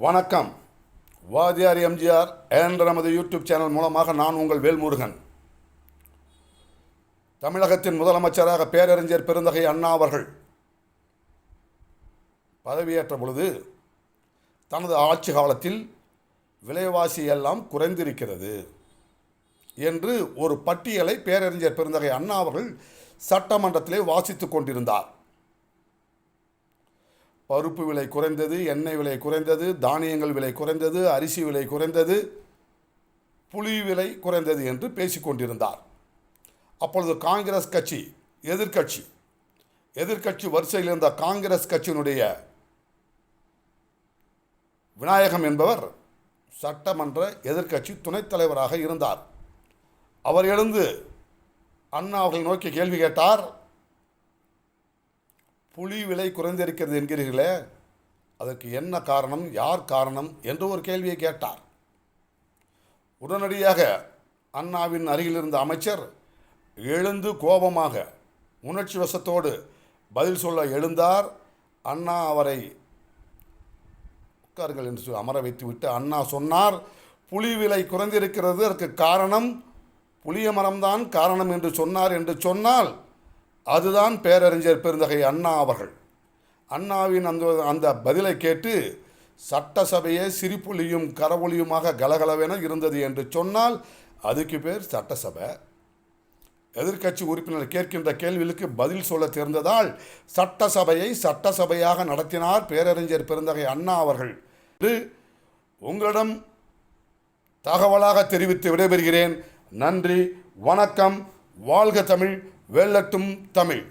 வணக்கம். வாதியார் எம்ஜிஆர் என்ற நமது யூடியூப் சேனல் மூலமாக நான் உங்கள் வேல்முருகன். தமிழகத்தின் முதலமைச்சராக பேரறிஞர் பெருந்தகை அண்ணா அவர்கள் பதவியேற்ற பொழுது தனது ஆட்சி காலத்தில் விலைவாசி எல்லாம் குறைந்திருக்கிறது என்று ஒரு பட்டியலை பேரறிஞர் பெருந்தகை அண்ணா அவர்கள் சட்டமன்றத்திலே வாசித்துக் கொண்டிருந்தார். பருப்பு விலை குறைந்தது, எண்ணெய் விலை குறைந்தது, தானியங்கள் விலை குறைந்தது, அரிசி விலை குறைந்தது, புளி விலை குறைந்தது என்று பேசிக்கொண்டிருந்தார். அப்பொழுது காங்கிரஸ் கட்சி எதிர்க்கட்சி வரிசையில் இருந்த காங்கிரஸ் கட்சியினுடைய விநாயகம் என்பவர் சட்டமன்ற எதிர்க்கட்சி துணைத் தலைவராக இருந்தார். அவர் எழுந்து அண்ணா அவர்கள் நோக்கி கேள்வி கேட்டார். புளி விலை குறைந்திருக்கிறது என்கிறீர்களே, அதற்கு என்ன காரணம், யார் காரணம் என்று ஒரு கேள்வியை கேட்டார். உடனடியாக அண்ணாவின் அருகில் இருந்த அமைச்சர் எழுந்து கோபமாக உணர்ச்சி வசத்தோடு பதில் சொல்ல எழுந்தார். அண்ணா அவரை உட்காருங்கள் என்று அமர வைத்துவிட்டு அண்ணா சொன்னார், புளி விலை குறைந்திருக்கிறது, அதற்கு காரணம் புளிய மரம்தான் காரணம் என்று சொன்னார் என்று சொன்னால் அதுதான் பேரறிஞர் பெருந்தகை அண்ணா அவர்கள். அண்ணாவின் அந்த பதிலை கேட்டு சட்டசபையே சிரிப்புலியும் கரவொலியுமாக கலகலவென இருந்தது என்று சொன்னால் அதுக்கு பேர் சட்டசபை. எதிர்க்கட்சி உறுப்பினர் கேட்கின்ற கேள்விகளுக்கு பதில் சொல்ல தெரிந்ததால் சட்டசபையாக நடத்தினார் பேரறிஞர் பெருந்தகை அண்ணா அவர்கள் என்று உங்களிடம் தகவலாக தெரிவித்து விடைபெறுகிறேன். நன்றி, வணக்கம். வாழ்க தமிழ், வெல்லட்டும் தமிழ்.